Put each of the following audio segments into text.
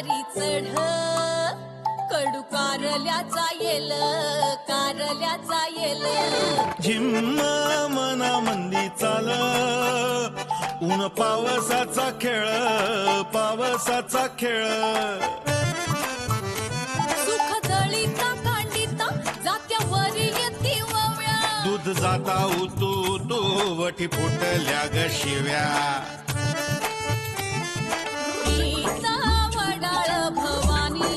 वरी चढ कडू कारल्याचा येल झिम्म मना मंदी चाल ऊन पावसाचा खेळ सुख दळीता कांडिता जात्यावरी येती वव्या दूध जाता उतू तो वठी फुटल्या ग शिव्या गीता वडाळ भवानी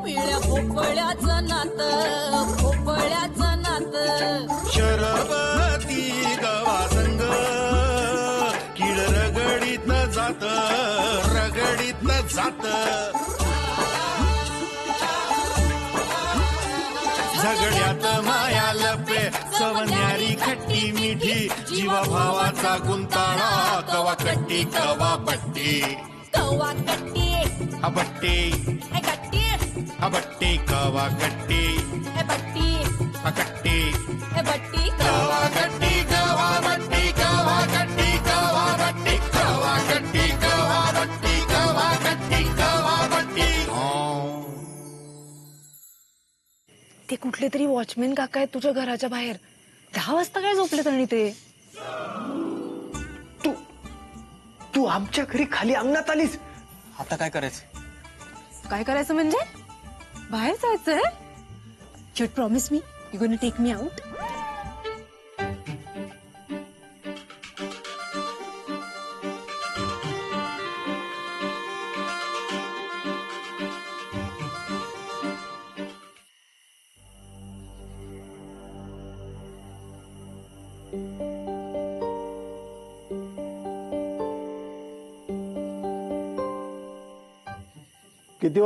पिळ्या भोपळ्याचं नात शरबती गवा संग किड रगडीत जात झगड्यात माया लपे सवन्यारी खट्टी मिठी जीवा भावाचा गुंताळा कवा कट्टी कवा बट्टी अबट्टी अबट्टी कवा कट्टी बट्टी अकट्टी बट्टी कवा कट्टी कवा बट्टी कवा कट्टी कवा बट्टी कवा कट्टी कवा बट्टी कवा कट्टी कवा बट्टी ते कुठले तरी वॉचमॅन काका आहेत तुझ्या घराच्या बाहेर 10 वाजता काय झोपलेत आणि ते तू आमच्या घरी खाली अंगणात आलीस आता काय करायचं काय करायचं म्हणजे बाहेर जायचंय you promise me you gonna take me out किती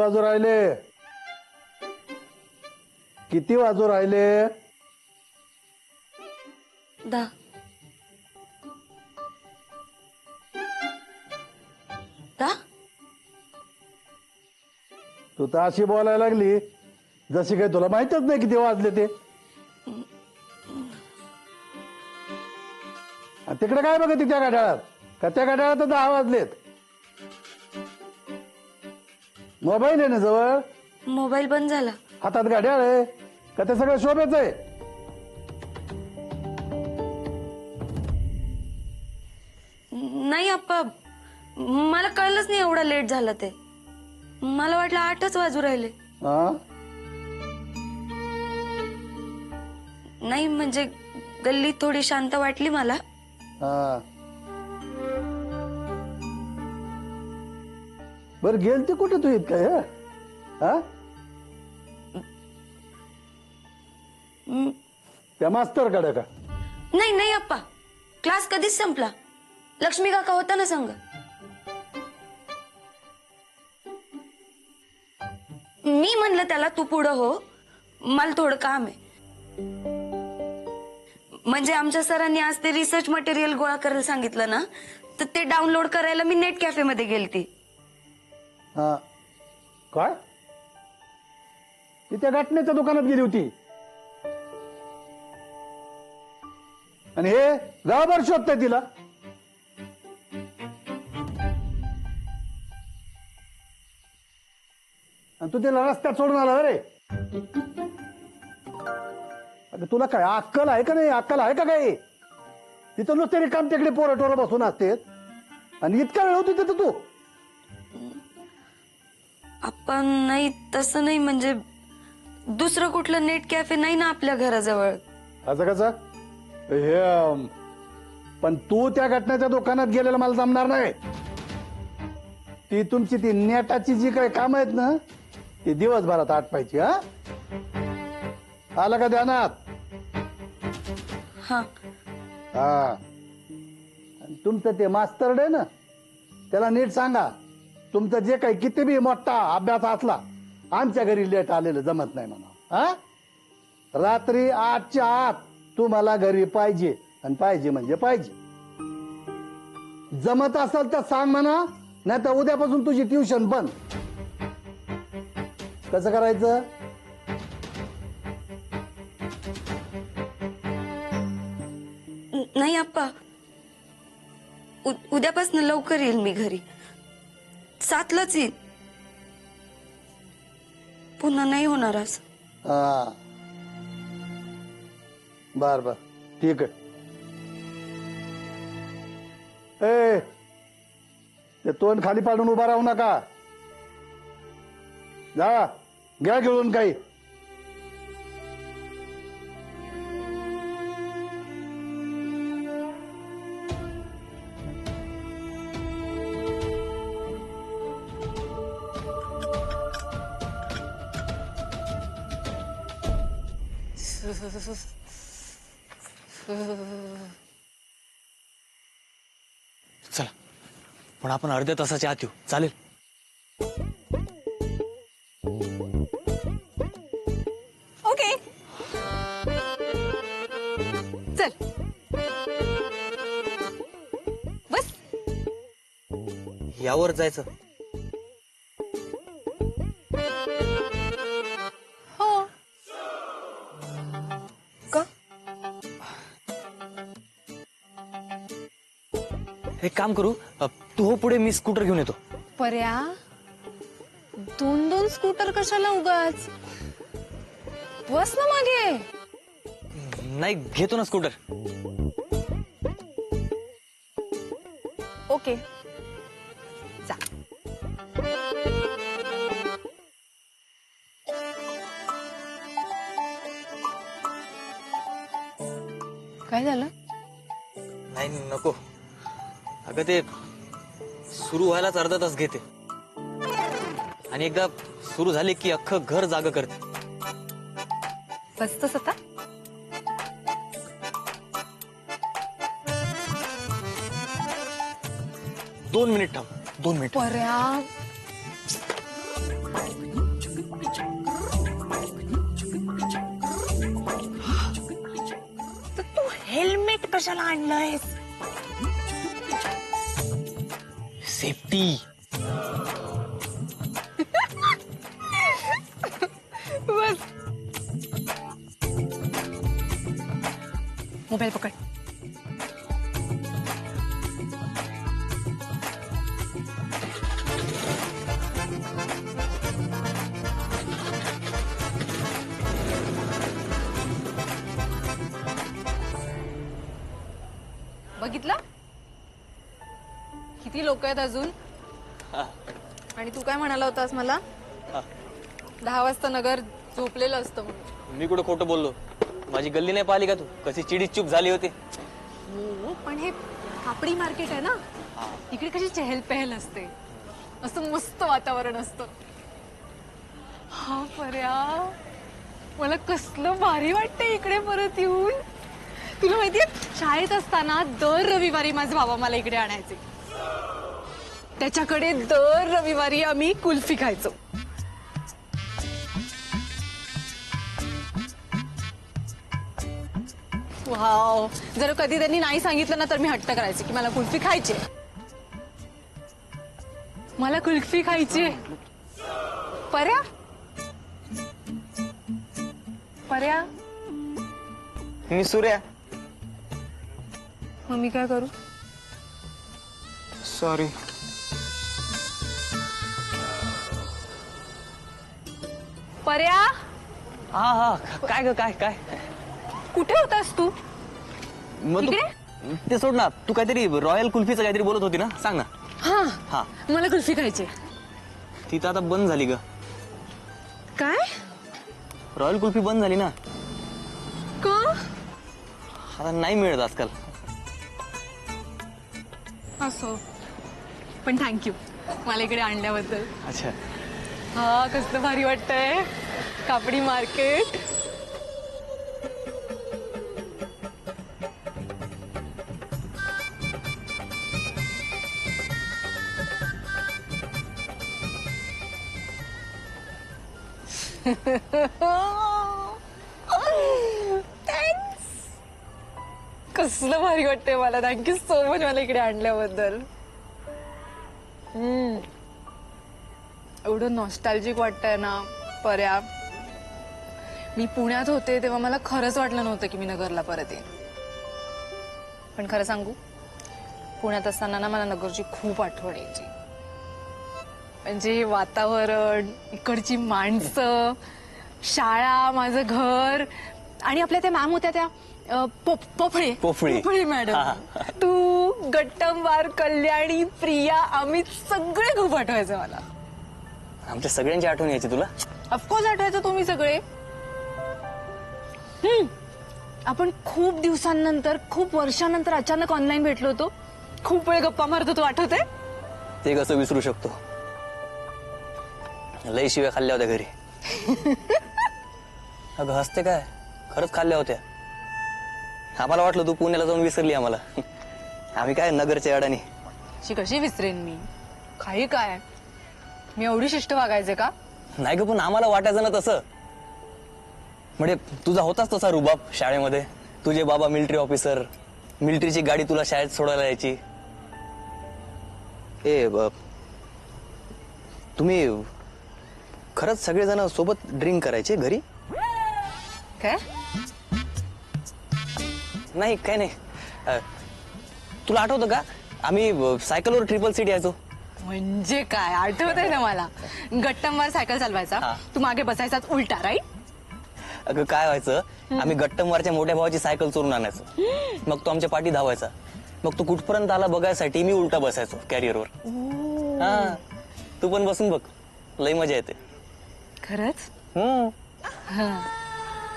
वाजू राहिले 10 तू तर अशी बोलायला लागली जशी काही तुला माहितच नाही किती वाजले ते तिकडे काय बघ त्या घड्याळात का त्या घड्याळात 10 वाजलेत मोबाईल आहे ना जवळ मोबाईल बंद झाला हातात घड्याळ आहे का ते सगळं शोभेच आहे नाही अप्पा मला कळलंच नाही एवढा लेट झाला ते मला वाटलं 8च वाजू राहिले हा नाही म्हणजे गल्ली थोडी शांत वाटली मला हा बर गेलती कुठे तू इतकं हा त्या मास्तर कडे का नाही नाही अप्पा क्लास कधीच संपला लक्ष्मी काका होता ना संग मी म्हणलं त्याला तू पुढं हो मला थोडं काम आहे म्हणजे आमच्या सरांनी आज ते रिसर्च मटेरियल गोळा करायला सांगितलं ना तर ते डाउनलोड करायला मी नेट कॅफे मध्ये गेलती हा काय ती त्या घटनेच्या दुकानात गेली होती आणि हे गावभर शोधतंय तिला आणि तू तिला रस्त्यात सोडून आला रे अगं तुला काय अक्कल आहे का नाही अक्कल आहे का काय तिथं नुसते रिकाम तिकडे पोरटोर बसून असते आणि इतका वेळ होती तिथं तू आपण नाही तसं नाही म्हणजे दुसरं कुठलं नेट कॅफे नाही ना आपल्या घराजवळ असं कसं हे पण तू त्या घटनेच्या दुकानात गेलेला मला जमणार नाही ती तुमची ती नेटाची जी काही काम आहेत ना ती दिवसभरात आटपायची हा आलं का ध्यानात हा हा आणि तुमचं ते मास्तर डे ना त्याला नीट सांगा तुमचं जे काही किती बी मोठा अभ्यास असला आमच्या घरी लेट आलेलं जमत नाही म्हणा हा रात्री 8च्या आत तू मला घरी पाहिजे आणि पाहिजे म्हणजे पाहिजे जमत असेल तर सांग म्हणा नाही तर उद्यापासून तुझी ट्युशन बंद कसं करायचं नाही अप्पा उद्यापासून लवकर येईल मी घरी 7लाच येईल पुन्हा नाही होणार असं. हा बर बर ठीक आहे. ए ते तोंड खाली पाडून उभा राहू नका. जा घ्या घेऊन काही. चला पण आपण अर्ध्या तासाच्या आत येऊ, चालेल? ओके चल बस. यावर जायचं. हो का? एक काम करू, तू हो पुढे, मी स्कूटर घेऊन येतो. पर्या 2 स्कूटर कशाला उगाच, बस ना मागे. नाही घेतो ना स्कूटर. ओके जा. काय झालं? नाही नको. अगं ते सुरू व्हायलाच अर्धा तास घेते आणि एकदा सुरू झाले की अख्खं घर जाग करते. बसतोस आता? दोन मिनिट थांब, 2 मिनिट. पर्या तू हेल्मेट कशाला आणलंयस? सेफ्टी. बस. मोबाईल पकड. बघितलं किती लोक आहेत अजून? आणि तू काय म्हणाला होतास मला? 10 वाजता नगर झोपलेलं असतं म्हणून. मी कुठं खोटं बोललो? माझी गल्ली नाही पाहिली का तू? कशी चिडी चूप झाली होती. हो पण हे कापडी मार्केट आहे ना, इकडे कशी चहल पहल असते, असं मस्त वातावरण असतं. हा पर्या मला कसलं भारी वाटतंय इकडे परत येऊन. तुला माहितीये शाळेत असताना दर रविवारी माझे बाबा मला इकडे आणायचे. त्याच्याकडे दर रविवारी आम्ही कुल्फी खायचो. वाव. जर कधी त्यांनी नाही सांगितलं ना तर मी हट्ट करायचे की मला कुल्फी खायची, मला कुल्फी खायची. पर्या पर्या मी सूर्या. मग मी काय करू? सॉरी. पर्या हा हा काय ग काय काय कुठे होतास तू? मग तू ते सोड ना. तू काहीतरी रॉयल कुल्फीचं काहीतरी बोलत होती ना, सांग ना. हा हा मला कुल्फी खायची. ती तर आता बंद झाली ग. काय? रॉयल कुल्फी बंद झाली ना, का? आता नाही मिळत आजकाल. असो पण थँक्यू मला इकडे आणल्याबद्दल. अच्छा. हा कसलं भारी वाटतंय कापडी मार्केट. थँक्स. कसलं भारी वाटतंय मला. थँक्यू सो मच मला इकडे आणल्याबद्दल. एवढं नॉस्टॅल्जिक वाटतंय ना पर्या. मी पुण्यात होते तेव्हा मला खरंच वाटलं नव्हतं की मी नगरला परत येईन. पण खरं सांगू, पुण्यात असताना ना मला नगरची खूप आठवण यायची. म्हणजे हे वातावरण, इकडची माणसं, शाळा, माझं घर आणि आपल्या त्या मॅम होत्या त्या पोफळे पोफळे. मॅडम, तू, गट्टमवार, कल्याणी, प्रिया, अमित सगळे खूप आठवायचे मला. आमच्या सगळ्यांची आठवण यायची तुला. ऑफकोर्स आठवायचं तुम्ही सगळे. आपण खूप दिवसांनंतर, खूप वर्षांनंतर अचानक ऑनलाईन भेटलो होतो. खूप वेळ गप्पा मारतो, तू आठवते? ते कसं विसरू शकतो. लई शिव्या खाल्ल्या होत्या घरी. अगं हसते काय, खरंच खाल्ल्या होत्या. आम्हाला वाटलं तू पुण्याला जाऊन विसरली आम्हाला. आम्ही काय नगरच्या अडाणी. कशी विसरेन मी? काही काय, मी एवढी शिष्ट वागायचे का? नाही ग, पण आम्हाला वाटायचं ना तसं. म्हणजे तुझा होताच तसा रुबाब शाळेमध्ये. तुझे बाबा मिलिटरी ऑफिसर, मिलिटरीची गाडी तुला शाळेत सोडायला यायची. तुम्ही खरंच सगळेजण सोबत ड्रिंक करायचे घरी? काय? नाही काय नाही. तुला आठवतं का आम्ही सायकलवर ट्रिपल सीट यायचो? म्हणजे काय, आठवतंय ना मला. गट्टमवार सायकल चालवायचा, हा. तू मागे बसायचाच उलटा, राईट? अगं काय व्हायचं, आम्ही गट्टमवारच्या मोठ्या भावाची सायकल चोरून आणायचो. मग तो आमच्या पाठी धावायचा. मग तो कुठपर्यंत आला बघायसाठी मी उलटा बसायचो कॅरियरवर. हा, तू पण बसून बघ, लई मजा येते. खरंच? हम्म.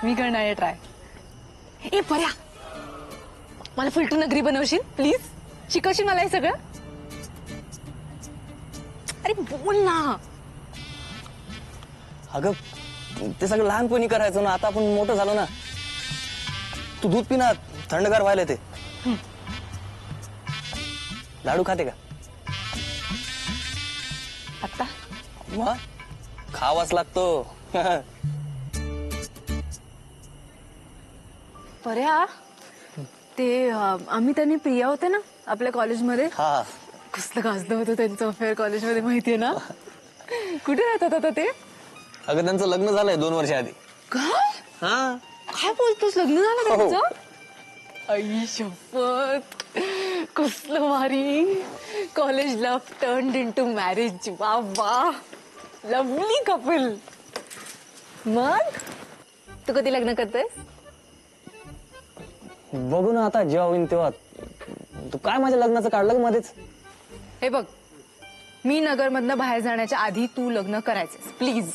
मी करणार ट्राय. ए पर्या, मला फुलटू नगरी बनवशील प्लीज? शिकवशील मला हे सगळं? अरे बोल ना. अगं ते सगळं लहानपणी करायचं ना, आता आपण मोठं झालो ना. तू दूध पिना, थंडगार व्हायला ते. लाडू खाते का? आता मग खावाच लागतो. पर्या, ते अमित आणि प्रिया होते ना आपल्या कॉलेजमध्ये, हा, कसलं गाजलं होतं त्यांचं अफेअर कॉलेजमध्ये, माहितीये ना? कुठे राहतात आता ते? अगं त्यांचं लग्न झालंय 2 वर्ष आधी. काय? हा, काय बोलतोस, लग्न झालं त्यांचं? आई शपथ, कसलं भारी. College love turned into marriage. वा वा, लवली कपल. मग तू कधी लग्न करतोयस? बघू ना आता, जेव्हा होईन तेव्हा. तू काय माझ्या लग्नाचं काढलं मध्येच? हे बघ, मी नगरमधनं बाहेर जाण्याच्या आधी तू लग्न करायचंस प्लीज.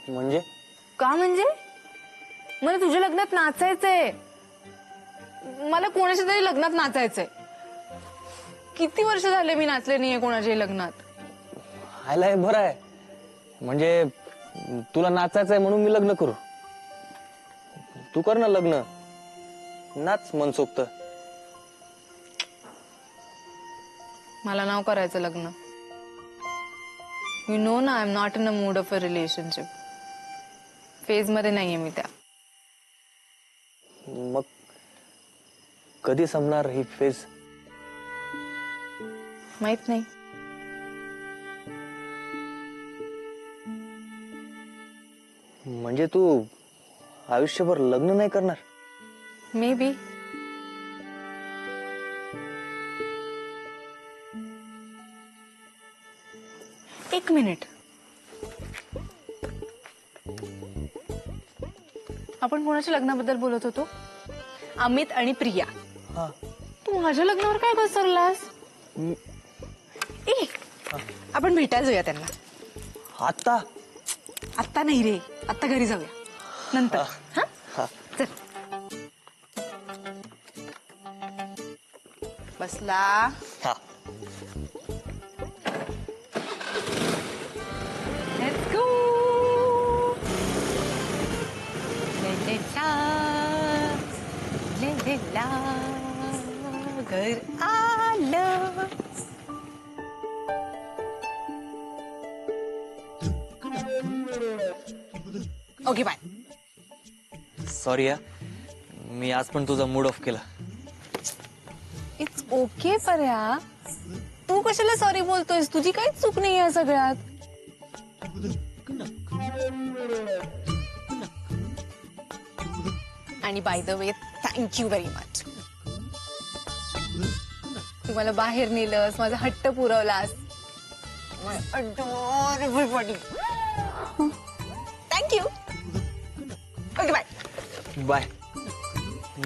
म्हणजे का म्हणजे? मला तुझ्या लग्नात नाचायचंय. मला कोणाच्या तरी लग्नात नाचायचंय. किती वर्ष झाले मी नाचले नाहीये कोणाच्याही लग्नात. हायला हे बरं आहे. म्हणजे तुला नाचायचंय म्हणून मी लग्न करू? तू कर ना लग्न, नाच मनसोक्त. मला नाव करायचं लग्न. यू नो ना, I am not in a mood of a relationship. Phase मध्ये नाहीये मी त्या. मग कधी संपणार ही फेज? माहित नाही. म्हणजे तू आयुष्यभर लग्न नाही करणार? May be. एक मिनिट, आपण कोणाच्या लग्नाबद्दल बोलत होतो? अमित आणि प्रिया. हा. तू माझ्या लग्नावर काय घसरलास? ए, आपण भेटायला जाऊया त्यांना. आता? आत्ता नाही रे, आत्ता घरी जाऊया, नंतर. हा, हा. चल. बसला. हा. Let's go. ला, घर आलं. Okay bye. सॉरी या, मी आज पण तुझा मूड ऑफ केला. इट्स ओके पर्या, तू कशाला सॉरी बोलतोयस? तुझी काहीच चूक नाही या सगळ्यात. आणि by the way, thank you very much. तू मला बाहेर नेलंस, माझा हट्ट पुरवलास. My adorable buddy. Thank you. Okay bye. Bye.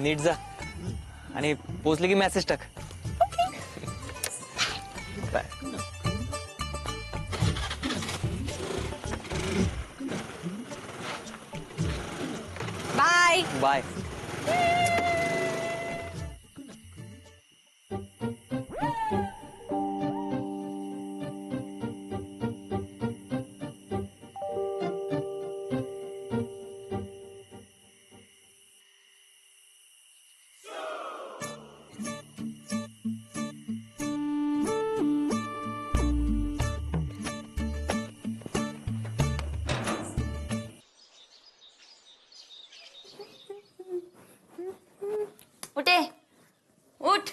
नीट जा आणि पोचले की मेसेज टाक. बाय. बाय. बाय. उठे उठ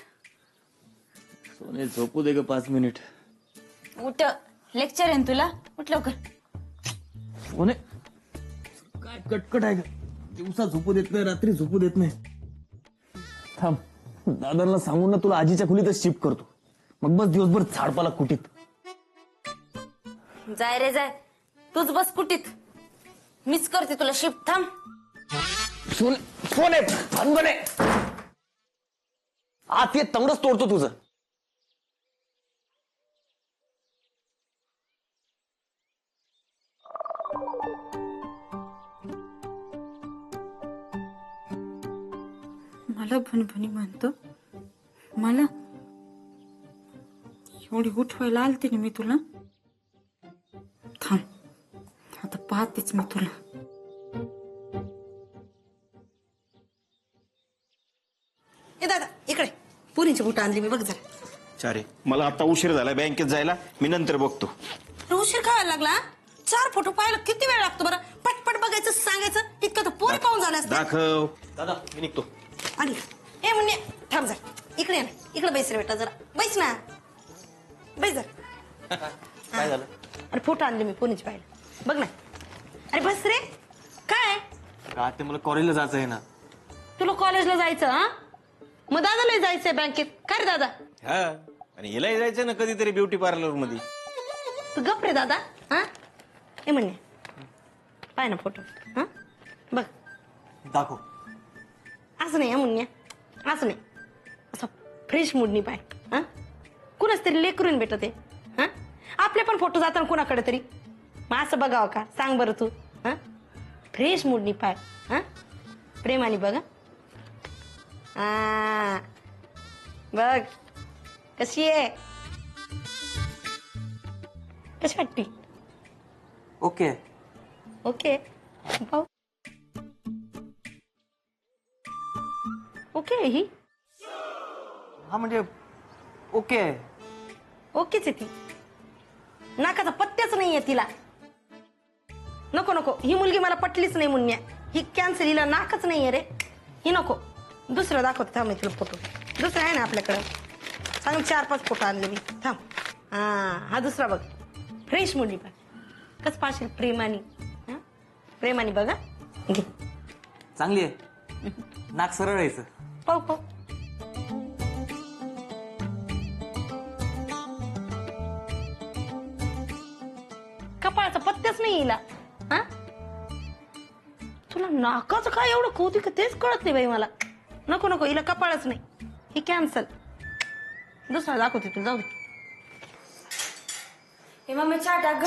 सोने झोपू दे ग 5 मिनिट. उठ. लेक्चर आहे ना तुला. उठ लवकर. सोने काय कटकट आहे ग. दिवसा झोपू देत नाही, रात्री झोपू देत नाही. थांब, दादांना सांगून ना तुला आजीच्या खोलीतच शिफ्ट करतो. मग बस दिवसभर झाडपाला कुटीत. जाय रे जाय. तूच बस कुटीत. मिस करते तुला शिफ्ट. थांब. सोने सोने भानगडे आत ये, तंगडच तोडतो तुझं. मला भणभणी म्हणतो. मला एवढी उठवायला आलते ना मी तुला. थांब, आता पाहतेच मी तुला. ए दादा इकडे पुरीची बुट आणली मी बघ जरा. चारे मला आता उशीर झाला बँकेत जायला. मी नंतर बघतो. उशीर खायला लागला. 4 फोटो पाहायला किती वेळ लागतो बरं. पटपट बघायचं सांगायचं इतकं तर पोरी पाहून झालं असतं. दाखव. दादा मी निघतो. आणि ए म्हणजे थांब जा. इकडे ये ना. इकडे बैस रे बेटा जरा. बैस ना. बैस जरा. काय झालं? अरे फोटो आणले मी पुरीची पाहायला. बघ ना. अरे बस रे. काय का ते मला कॉलेजला जायचं आहे ना. तुला कॉलेजला जायचं हा. मग दादाला जायचंय बँकेत. काय रे दादा. हा आणि हिलाही जायचं ना कधीतरी ब्युटी पार्लर मध्ये. तू गप रे दादा. हा ए म्हणणे पाय ना फोटो. हा बघ दाखव. असं नाही मुन्या. असं नाही. असं फ्रेश मूडनी पाय. हा कुणाच तरी लेकरून भेटत आहे. हा आपले पण फोटो जाताना कुणाकडे तरी. मग असं बघावं का सांग बरं तू. हा फ्रेश मूडनी पाय. हा प्रेमाने बघा. हा बघ कशी आहे. कशी वाटती. ओके. ओके पाहू. ओके ही हा म्हणजे ओके. ओकेच आहे ती. नाकाचा पत्त्याच नाहीये तिला. नको नको ही मुलगी मला पटलीच नाही मुन्या. ही कॅन्सर. हिला नाकच नाहीये रे. ही नको. दुसरं दाखवते थांब तुला फोटो. दुसरं आहे ना आपल्याकडं. चांगले 4-5 फोटो आणले मी. थांब. हा दुसरा बघ. फ्रेश मुलगी बघ. कस पाशील प्रेमानी. हा प्रेमानी बघा. घे चांगली आहे. नाक सरळ राहायचं. पाहू पाहू. कपाळाचा पत्त्याच नाही हिला. हा तुला नाकाचं काय एवढं कौतुक तेच कळत नाही बाई मला. नको नको हिला कपाळच नाही. ही कॅन्सल. दुसरा दाखवते तुला. जाऊ दे. हे मम्मी चहा टाक ग.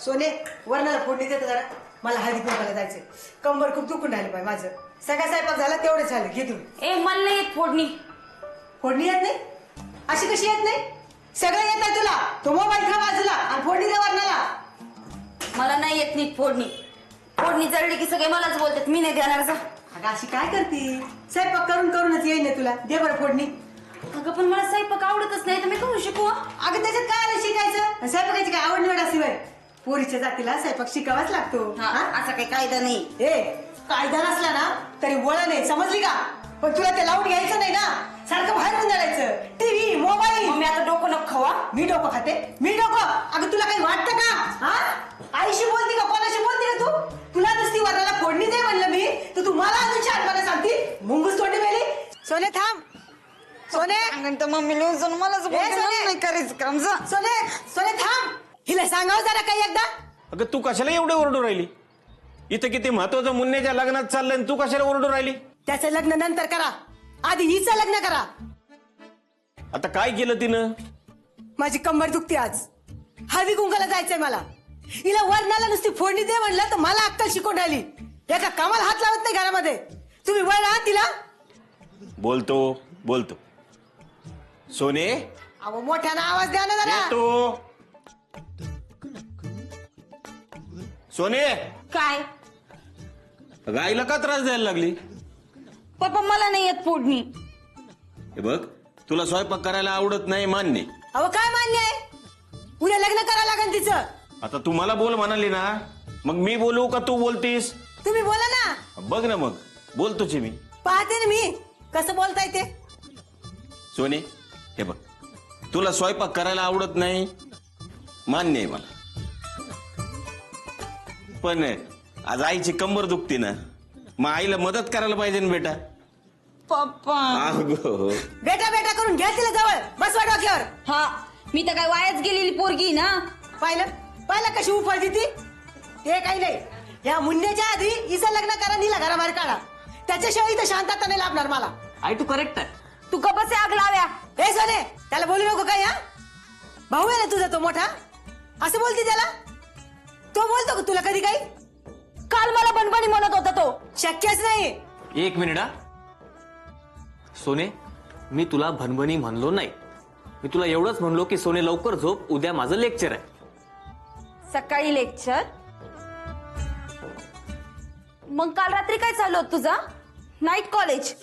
सोने वरणाला फोडणी देते जरा. मला हळदी कुंकाला जायचंय. कंबर खूप दुखून राहिलं पाहिजे माझं. सगळा स्वयंपाक झाला तेवढे झालं. घे तुम्ही. ए मला नाही येत फोडणी. फोडणी येत नाही. अशी कशी येत नाही. सगळं येत आहे तुला. तो मोबाईल खा बाजूला आणि फोडणी दे वरणाला. मला नाही येत नीट फोडणी. फोडणी जळली की सगळे मलाच बोलतात. मी नाही देणार जा. अगं अशी काय करते. स्वयंपाक करून करूनच येईन ना तुला. दे बरं फोडणी. अगं पण मला स्वयंपाक आवडतच नाही तर मी करू शिकू. अगं त्याच्यात काय आलं शिकायचं. स्वयंपाकाची काय आवड निवड अशी बाई. पोरीच्या जातीला स्वयंपाक शिकावाच लागतो. असा काही कायदा नाही. ए कायदा नसला ना तरी वळण आहे. समजली का. पण तुला ते लावून घ्यायचं नाही ना. सारखं बाहेर गुंडाळायचं. TV mobile. मम्मी आता डोकं नको खावा. मी डोकं खाते. मी डोकं. अगं तुला काही वाटतं का. हा आईशी बोलती का कोणाशी बोलती का तू. तुला नुसती वरणाला फोडणी दे म्हणलं मी तर तू मला अजून शहाणपणा सांगती. मुंगूस तोंडी मेली. सोने थांब. सोने मम्मी लिहून मलाच ए, सोने. नाही करायचं काम. जा सोने सोने थांब. हिला सांगावं जरा काही एकदा. अगं तू कशाला एवढे ओरडू राहिली? इथं किती महत्वाचं मुन्नेच्या लग्नात चाललंय आणि तू कशाला ओरडू राहिली? त्याचं लग्न नंतर करा, आधी हिचं लग्न करा. आता काय केलं तिनं? माझी कंबर दुखते आज, हळदी कुंकाला जायचंय मला. हिला वरणाला नुसती फोडणी दे म्हणलं तर मला अक्कल शिकून राहिली. एका कामाला हात लावत नाही घरामध्ये. तुम्ही वळा तिला. बोलतो सोने, अहो मोठ्यानं आवाज द्या ना जरा. येतो. सोने, काय अगं आईला का त्रास द्यायला लागली? पप्पा मला नाही येत फोडणी. हे बघ, तुला स्वयंपाक करायला आवडत नाही मान्य. अहो काय मान्य आहे, उद्या लग्न करायला लागेल तिचं. आता तू मला बोल म्हणाली ना, मग मी बोलू का तू बोलतीस? तुम्ही बोला ना. बघ ना, मग बोलतोच मी. पाहते ना मी कसं बोलताय ते. सोने, हे बघ, तुला स्वयंपाक करायला आवडत नाही मान्य आहे मला, पण आज आईची कंबर दुखते ना, मग आईला मदत करायला पाहिजे ना बेटा. पप्पा अगो, बेटा बेटा करून घ्या तिला जवळ, बसवा डोक्यावर. हा, मी तर काय वायाच गेलेली पोरगी ना. पाहिलं कशी उफाळती ती. ते काही नाही, या मुन्नेच्या आधी हिचं लग्न करा, नीला घराबाहेर काढा. त्याच्याशिवाय इथं शांतता नाही लाभणार मला. आई तू करेक्ट आहे. तू कबसे आग लाव्या. हे सोने, त्याला बोलू नको काय. हा भाऊ आहे ना तुझा तो मोठा, असं बोलते त्याला. तो बोलतो का तुला कधी काही? काल मला बनबनी म्हणत होता तो. शक्यच नाही. एक मिनिट हा. सोने, मी तुला भनभनी म्हणलो नाही. मी तुला एवढंच म्हणलो की सोने लवकर झोप, उद्या माझं लेक्चर आहे. सकाळी लेक्चर, मग काल रात्री काय चालू होत तुझा? Night college.